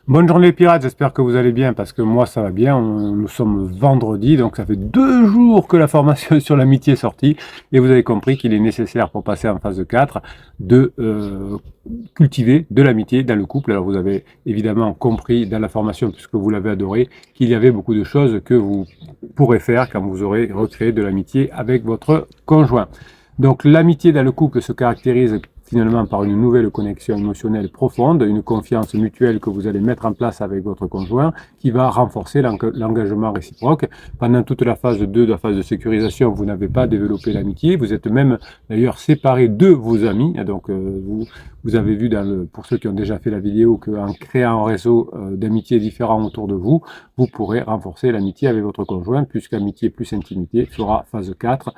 Bonne journée les pirates, j'espère que vous allez bien parce que moi ça va bien. Nous sommes vendredi, donc ça fait 2 jours que la formation sur l'amitié est sortie et vous avez compris qu'il est nécessaire pour passer en phase 4 de cultiver de l'amitié dans le couple. Alors vous avez évidemment compris dans la formation, puisque vous l'avez adoré, qu'il y avait beaucoup de choses que vous pourrez faire quand vous aurez recréé de l'amitié avec votre conjoint. Donc l'amitié dans le couple se caractérise finalement par une nouvelle connexion émotionnelle profonde, une confiance mutuelle que vous allez mettre en place avec votre conjoint qui va renforcer l'engagement réciproque. Pendant toute la phase 2, de la phase de sécurisation, vous n'avez pas développé l'amitié, vous êtes même d'ailleurs séparé de vos amis. Donc vous avez vu pour ceux qui ont déjà fait la vidéo qu'en créant un réseau d'amitié différents autour de vous, vous pourrez renforcer l'amitié avec votre conjoint, puisqu'amitié plus intimité fera phase 4,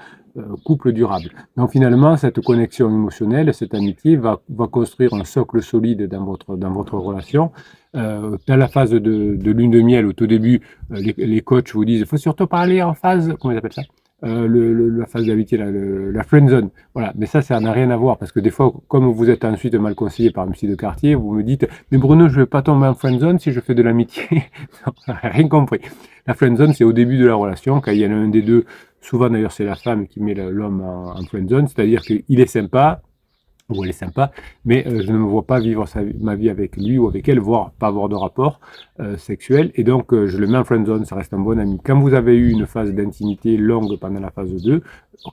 couple durable. Donc finalement, cette connexion émotionnelle, cette amitié va construire un socle solide dans votre relation. Dans la phase de lune de miel, au tout début, les coachs vous disent, il faut surtout parler en phase, comment ils appellent ça, la phase d'amitié, la friend zone. Voilà, mais ça n'a rien à voir parce que des fois, comme vous êtes ensuite mal conseillé par un psy de quartier, vous me dites, mais Bruno, je ne vais pas tomber en friend zone si je fais de l'amitié. Rien compris. La friend zone, c'est au début de la relation, quand il y en a un des deux. Souvent, d'ailleurs, c'est la femme qui met l'homme en friend zone, c'est-à-dire qu'il est sympa, ou elle est sympa, mais je ne me vois pas vivre ma vie avec lui ou avec elle, voire pas avoir de rapport sexuel, et donc je le mets en friend zone, ça reste un bon ami. Quand vous avez eu une phase d'intimité longue pendant la phase 2,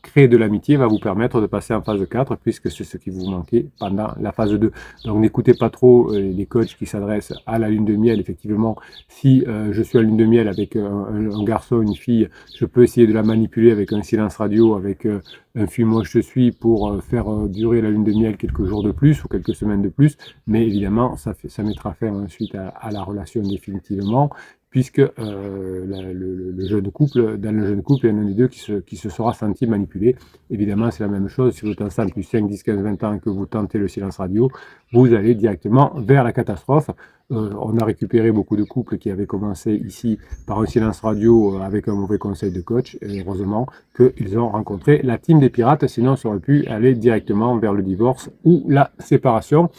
créer de l'amitié va vous permettre de passer en phase 4, puisque c'est ce qui vous manquait pendant la phase 2. Donc n'écoutez pas trop les coachs qui s'adressent à la lune de miel. Effectivement, si je suis à la lune de miel avec un garçon, une fille, je peux essayer de la manipuler avec un silence radio, avec un film moi je suis pour faire durer la lune de miel quelques jours de plus ou quelques semaines de plus, mais évidemment ça mettra fin ensuite à la relation définitivement, puisque le jeune couple, dans le jeune couple, il y en a un des deux qui se sera senti manipulé. Évidemment, c'est la même chose. Si vous êtes ensemble depuis 5, 10, 15, 20 ans et que vous tentez le silence radio, vous allez directement vers la catastrophe. On a récupéré beaucoup de couples qui avaient commencé ici par un silence radio avec un mauvais conseil de coach, et heureusement qu'ils ont rencontré la team des pirates, sinon ça aurait pu aller directement vers le divorce ou la séparation.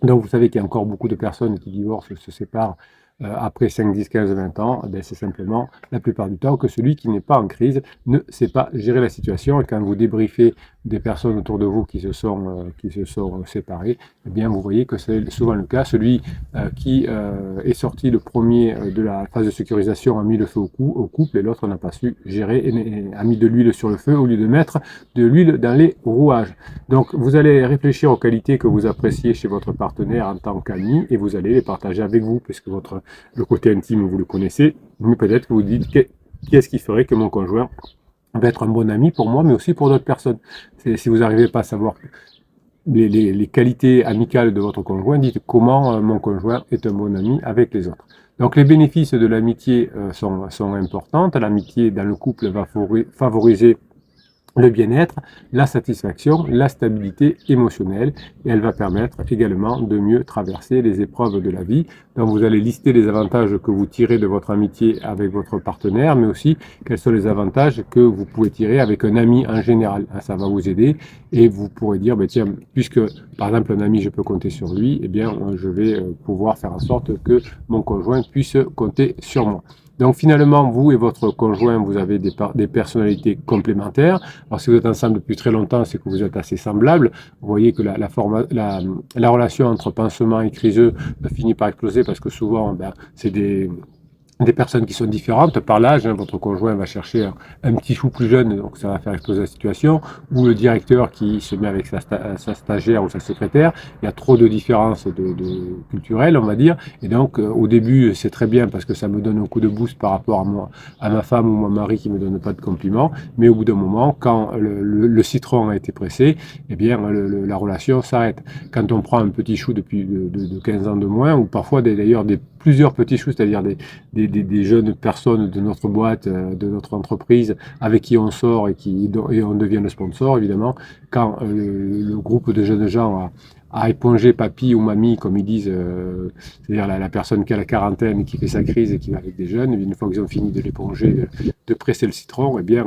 Donc vous savez qu'il y a encore beaucoup de personnes qui divorcent, se séparent après 5, 10, 15, 20 ans. C'est simplement la plupart du temps que celui qui n'est pas en crise ne sait pas gérer la situation. Et quand vous débriefez des personnes autour de vous qui se sont séparées, eh bien vous voyez que c'est souvent le cas. Celui qui est sorti le premier de la phase de sécurisation a mis le feu au couple, et l'autre n'a pas su gérer et a mis de l'huile sur le feu au lieu de mettre de l'huile dans les rouages. Donc vous allez réfléchir aux qualités que vous appréciez chez votre partenaire en tant qu'ami, et vous allez les partager avec vous, puisque le côté intime, vous le connaissez, mais peut-être que vous dites qu'est-ce qui ferait que mon conjoint va être un bon ami pour moi, mais aussi pour d'autres personnes. Si vous n'arrivez pas à savoir les qualités amicales de votre conjoint, dites comment mon conjoint est un bon ami avec les autres. Donc les bénéfices de l'amitié sont importants. L'amitié dans le couple va favoriser le bien-être, la satisfaction, la stabilité émotionnelle, et elle va permettre également de mieux traverser les épreuves de la vie. Donc vous allez lister les avantages que vous tirez de votre amitié avec votre partenaire, mais aussi quels sont les avantages que vous pouvez tirer avec un ami en général. Ça va vous aider, et vous pourrez dire, tiens, puisque par exemple un ami je peux compter sur lui, eh bien je vais pouvoir faire en sorte que mon conjoint puisse compter sur moi. Donc finalement, vous et votre conjoint, vous avez des personnalités complémentaires. Alors si vous êtes ensemble depuis très longtemps, c'est que vous êtes assez semblables. Vous voyez que la relation entre pansement et criseux finit par exploser, parce que souvent, c'est des personnes qui sont différentes par l'âge. Votre conjoint va chercher un petit chou plus jeune, donc ça va faire exploser la situation, ou le directeur qui se met avec sa stagiaire ou sa secrétaire. Il y a trop de différences culturelles, on va dire, et donc au début c'est très bien parce que ça me donne un coup de boost par rapport à ma femme ou mon mari qui me donne pas de compliments, mais au bout d'un moment, quand le citron a été pressé, eh bien la relation s'arrête. Quand on prend un petit chou depuis de 15 ans de moins, ou parfois d'ailleurs plusieurs petits choux, c'est-à-dire des jeunes personnes de notre boîte, de notre entreprise, avec qui on sort et on devient le sponsor, évidemment. Quand le groupe de jeunes gens a épongé papy ou mamie, comme ils disent, c'est-à-dire la personne qui a la quarantaine et qui fait sa crise et qui va avec des jeunes, une fois qu'ils ont fini de l'éponger, de presser le citron, eh bien,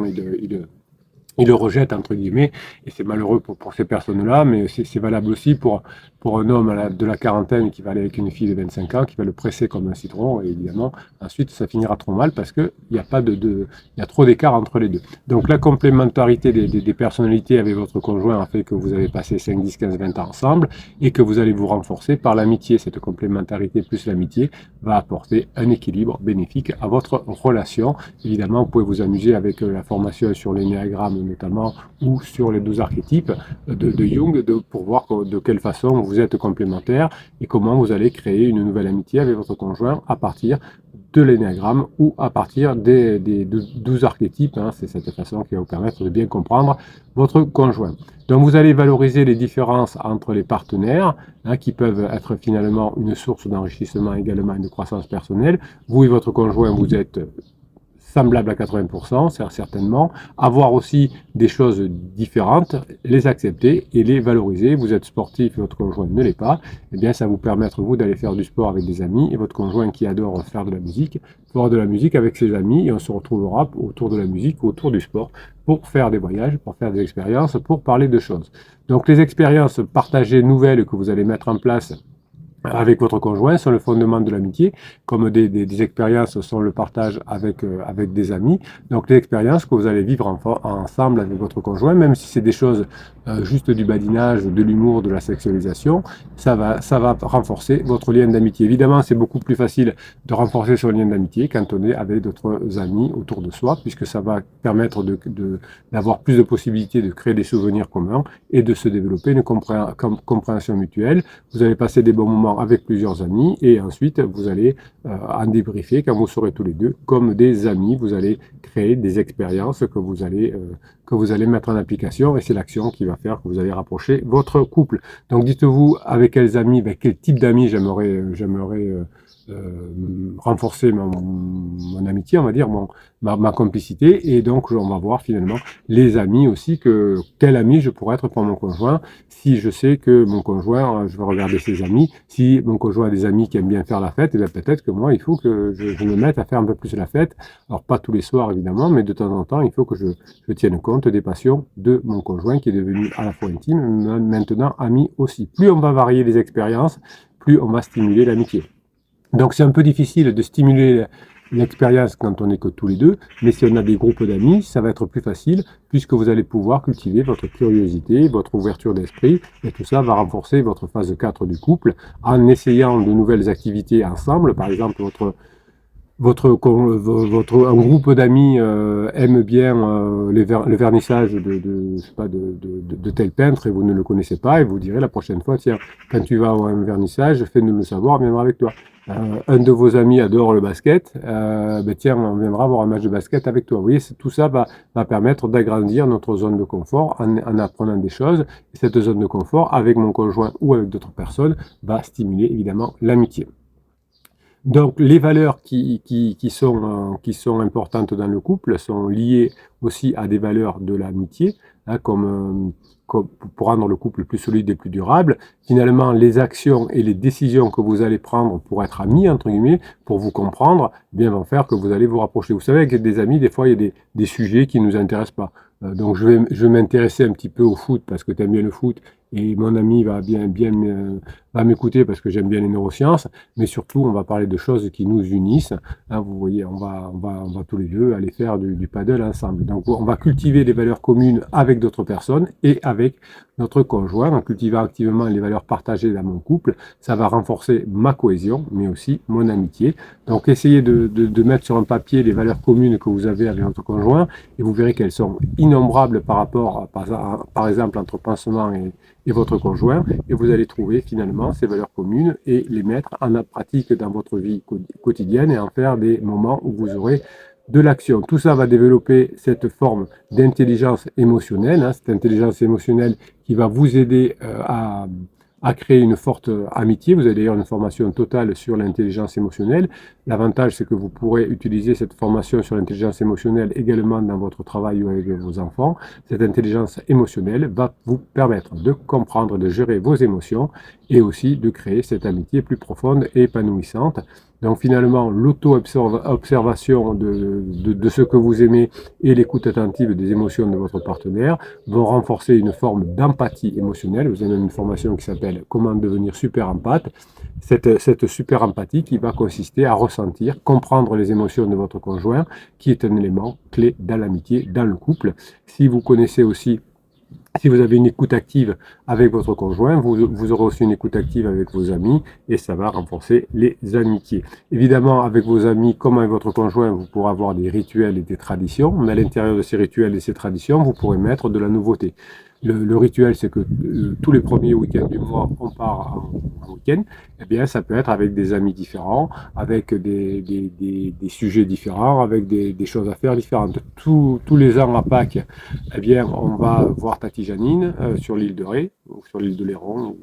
ils le rejettent, entre guillemets, et c'est malheureux pour ces personnes-là, mais c'est valable aussi pour un homme de la quarantaine qui va aller avec une fille de 25 ans, qui va le presser comme un citron, et évidemment, ensuite, ça finira trop mal parce qu'il n'y a pas il y a trop d'écart entre les deux. Donc, la complémentarité des personnalités avec votre conjoint a fait que vous avez passé 5, 10, 15, 20 ans ensemble, et que vous allez vous renforcer par l'amitié. Cette complémentarité plus l'amitié va apporter un équilibre bénéfique à votre relation. Évidemment, vous pouvez vous amuser avec la formation sur l'énéagramme notamment, ou sur les 12 archétypes de Jung, pour voir de quelle façon vous êtes complémentaires et comment vous allez créer une nouvelle amitié avec votre conjoint à partir de l'énéagramme ou à partir des 12 archétypes. Hein. C'est cette façon qui va vous permettre de bien comprendre votre conjoint. Donc vous allez valoriser les différences entre les partenaires, hein, qui peuvent être finalement une source d'enrichissement également et de croissance personnelle. Vous et votre conjoint, vous êtes semblable à 80%, certainement, avoir aussi des choses différentes, les accepter et les valoriser. Vous êtes sportif et votre conjoint ne l'est pas, eh bien ça vous permettre, vous, d'aller faire du sport avec des amis, et votre conjoint qui adore faire de la musique, fera de la musique avec ses amis, et on se retrouvera autour de la musique, autour du sport, pour faire des voyages, pour faire des expériences, pour parler de choses. Donc les expériences partagées nouvelles que vous allez mettre en place avec votre conjoint sont le fondement de l'amitié, comme des expériences sont le partage avec des amis. Donc les expériences que vous allez vivre ensemble avec votre conjoint, même si c'est des choses juste du badinage, de l'humour, de la sexualisation, ça va renforcer votre lien d'amitié. Évidemment, c'est beaucoup plus facile de renforcer son lien d'amitié quand on est avec d'autres amis autour de soi, puisque ça va permettre d'avoir plus de possibilités de créer des souvenirs communs et de se développer une compréhension mutuelle. Vous allez passer des bons moments avec plusieurs amis, et ensuite vous allez en débriefer quand vous serez tous les deux comme des amis. Vous allez créer des expériences que vous allez mettre en application, et c'est l'action qui va faire que vous allez rapprocher votre couple. Donc dites-vous avec quels amis, quel type d'amis j'aimerais renforcer mon amitié, on va dire, ma complicité, et donc on va voir finalement les amis aussi, quel ami je pourrais être pour mon conjoint. Si je sais que mon conjoint, je vais regarder ses amis, si mon conjoint a des amis qui aiment bien faire la fête, et bien peut-être que moi il faut que je me mette à faire un peu plus la fête. Alors pas tous les soirs évidemment, mais de temps en temps il faut que je tienne compte des passions de mon conjoint, qui est devenu à la fois intime, maintenant ami aussi. Plus on va varier les expériences, plus on va stimuler l'amitié. Donc c'est un peu difficile de stimuler l'expérience quand on n'est que tous les deux, mais si on a des groupes d'amis, ça va être plus facile, puisque vous allez pouvoir cultiver votre curiosité, votre ouverture d'esprit, et tout ça va renforcer votre phase 4 du couple, en essayant de nouvelles activités ensemble. Par exemple, un groupe d'amis aime bien le vernissage de tel peintre, et vous ne le connaissez pas, et vous direz la prochaine fois, tiens, quand tu vas à un vernissage, fais-nous le savoir, on viendra avec toi. Un de vos amis adore le basket, tiens, on viendra voir un match de basket avec toi. Vous voyez, tout ça va permettre d'agrandir notre zone de confort en apprenant des choses. Et cette zone de confort, avec mon conjoint ou avec d'autres personnes, va stimuler évidemment l'amitié. Donc les valeurs qui sont importantes dans le couple sont liées aussi à des valeurs de l'amitié, hein, comme pour rendre le couple plus solide et plus durable. Finalement, les actions et les décisions que vous allez prendre pour être amis, entre guillemets, pour vous comprendre, bien vont faire que vous allez vous rapprocher. Vous savez, avec des amis, des fois, il y a des sujets qui ne nous intéressent pas. Donc je vais m'intéresser un petit peu au foot parce que tu aimes bien le foot, et mon ami va va m'écouter parce que j'aime bien les neurosciences, mais surtout on va parler de choses qui nous unissent. Hein, vous voyez, on va tous les deux aller faire du paddle ensemble. Donc on va cultiver des valeurs communes avec d'autres personnes et avec notre conjoint. En cultivant activement les valeurs partagées dans mon couple, ça va renforcer ma cohésion, mais aussi mon amitié. Donc essayez de mettre sur un papier les valeurs communes que vous avez avec votre conjoint, et vous verrez qu'elles sont innombrables par rapport, par exemple, entre pansement et votre conjoint, et vous allez trouver finalement ces valeurs communes et les mettre en pratique dans votre vie quotidienne, et en faire des moments où vous aurez de l'action. Tout ça va développer cette forme d'intelligence émotionnelle, hein, cette intelligence émotionnelle qui va vous aider à créer une forte amitié. Vous avez d'ailleurs une formation totale sur l'intelligence émotionnelle. L'avantage, c'est que vous pourrez utiliser cette formation sur l'intelligence émotionnelle également dans votre travail ou avec vos enfants. Cette intelligence émotionnelle va vous permettre de comprendre, de gérer vos émotions, et aussi de créer cette amitié plus profonde et épanouissante. Donc finalement, l'auto-observation de ce que vous aimez et l'écoute attentive des émotions de votre partenaire vont renforcer une forme d'empathie émotionnelle. Vous avez même une formation qui s'appelle Comment devenir super empathe. Cette super empathie qui va consister à ressentir, comprendre les émotions de votre conjoint, qui est un élément clé dans l'amitié, dans le couple. Si vous connaissez aussi si vous avez une écoute active avec votre conjoint, vous aurez aussi une écoute active avec vos amis et ça va renforcer les amitiés. Évidemment, avec vos amis comme avec votre conjoint, vous pourrez avoir des rituels et des traditions, mais à l'intérieur de ces rituels et ces traditions, vous pourrez mettre de la nouveauté. Le rituel, c'est que tous les premiers week-ends du mois, on part en week-end. Eh bien, ça peut être avec des amis différents, avec des sujets différents, avec des choses à faire différentes. Tous les ans à Pâques, eh bien, on va voir Tati Janine sur l'île de Ré, ou sur l'île de Léron,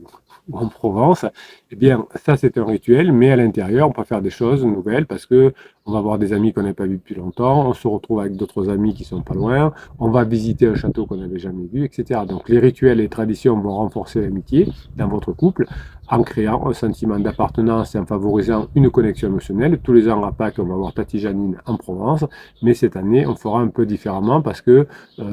ou en Provence. Eh bien, ça, c'est un rituel, mais à l'intérieur, on peut faire des choses nouvelles parce que on va voir des amis qu'on n'a pas vus depuis longtemps, on se retrouve avec d'autres amis qui sont pas loin, on va visiter un château qu'on n'avait jamais vu, etc. Donc, les rituels et les traditions vont renforcer l'amitié dans votre couple en créant un sentiment d'appartenance et en favorisant une connexion émotionnelle. Tous les ans à Pâques, on va voir Tati Janine en Provence, mais cette année, on fera un peu différemment parce que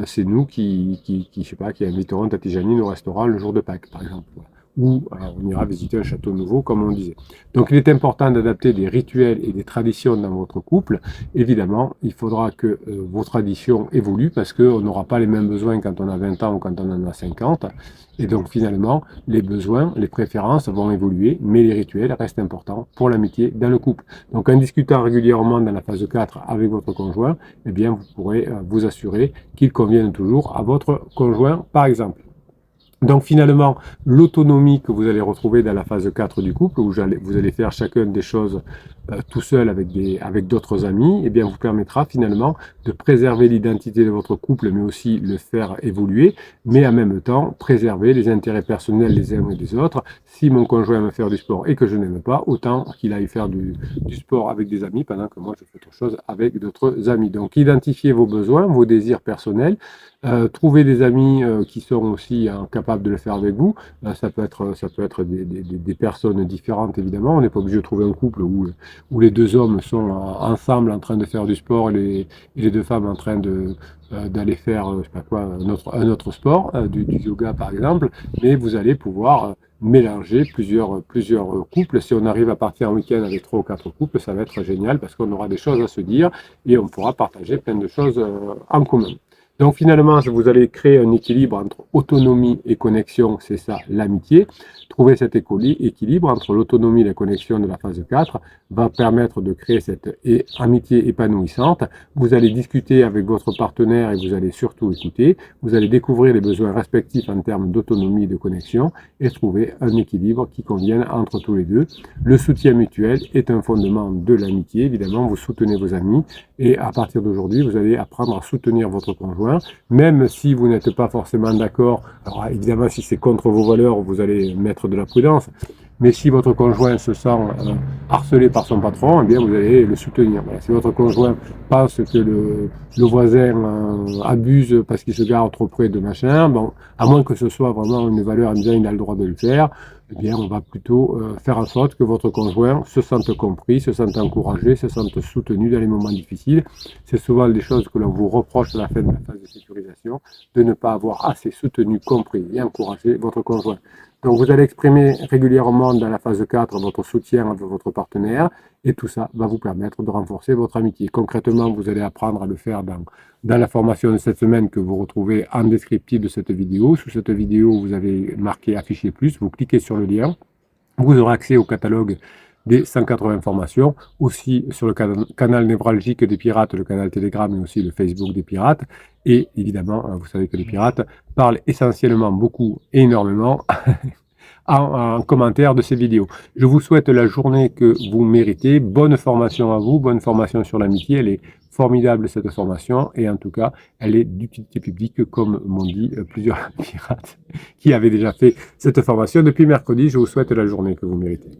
c'est nous je sais pas, qui inviterons Tati Janine au restaurant le jour de Pâques, par exemple. Ou on ira visiter un château nouveau, comme on disait. Donc il est important d'adapter des rituels et des traditions dans votre couple. Évidemment, il faudra que vos traditions évoluent parce qu'on n'aura pas les mêmes besoins quand on a 20 ans ou quand on en a 50. Et donc finalement, les besoins, les préférences vont évoluer, mais les rituels restent importants pour l'amitié dans le couple. Donc en discutant régulièrement dans la phase 4 avec votre conjoint, eh bien vous pourrez vous assurer qu'ils conviennent toujours à votre conjoint, par exemple. Donc finalement, l'autonomie que vous allez retrouver dans la phase 4 du couple, où vous allez faire chacun des choses tout seul avec d'autres amis, eh bien vous permettra finalement de préserver l'identité de votre couple, mais aussi le faire évoluer, mais en même temps préserver les intérêts personnels des uns et des autres. Si mon conjoint aime faire du sport et que je n'aime pas, autant qu'il aille faire du sport avec des amis pendant que moi je fais autre chose avec d'autres amis. Donc identifiez vos besoins, vos désirs personnels, trouvez des amis qui sont aussi capables de le faire avec vous. Ça peut être des personnes différentes évidemment. On n'est pas obligé de trouver un couple où les deux hommes sont ensemble en train de faire du sport et les deux femmes en train d'aller faire je sais pas quoi, un autre sport, du yoga par exemple. Mais vous allez pouvoir mélanger plusieurs couples. Si on arrive à partir en week-end avec 3 ou 4 couples, ça va être génial parce qu'on aura des choses à se dire et on pourra partager plein de choses en commun. Donc finalement, vous allez créer un équilibre entre autonomie et connexion, c'est ça l'amitié. Trouver cet équilibre entre l'autonomie et la connexion de la phase 4 va permettre de créer cette amitié épanouissante. Vous allez discuter avec votre partenaire et vous allez surtout écouter. Vous allez découvrir les besoins respectifs en termes d'autonomie et de connexion et trouver un équilibre qui convienne entre tous les deux. Le soutien mutuel est un fondement de l'amitié. Évidemment, vous soutenez vos amis et à partir d'aujourd'hui, vous allez apprendre à soutenir votre conjoint, même si vous n'êtes pas forcément d'accord. Alors évidemment, si c'est contre vos valeurs, vous allez mettre de la prudence. Mais si votre conjoint se sent harcelé par son patron, eh bien vous allez le soutenir. Voilà. Si votre conjoint pense que le voisin abuse parce qu'il se gare trop près de machin, bon, à moins que ce soit vraiment une valeur en disant il a le droit de le faire, eh bien on va plutôt faire en sorte que votre conjoint se sente compris, se sente encouragé, se sente soutenu dans les moments difficiles. C'est souvent des choses que l'on vous reproche à la fin de la phase de sécurisation, de ne pas avoir assez soutenu, compris et encouragé votre conjoint. Donc vous allez exprimer régulièrement dans la phase 4 votre soutien à votre partenaire et tout ça va vous permettre de renforcer votre amitié. Concrètement, vous allez apprendre à le faire dans la formation de cette semaine que vous retrouvez en descriptif de cette vidéo. Sous cette vidéo, vous avez marqué afficher plus, vous cliquez sur le lien, vous aurez accès au catalogue des 180 formations, aussi sur le canal névralgique des pirates, le canal Telegram et aussi le Facebook des pirates. Et évidemment, vous savez que les pirates parlent essentiellement beaucoup et énormément en commentaire de ces vidéos. Je vous souhaite la journée que vous méritez. Bonne formation à vous, bonne formation sur l'amitié. Elle est formidable cette formation et en tout cas, elle est d'utilité publique comme m'ont dit plusieurs pirates qui avaient déjà fait cette formation depuis mercredi. Je vous souhaite la journée que vous méritez.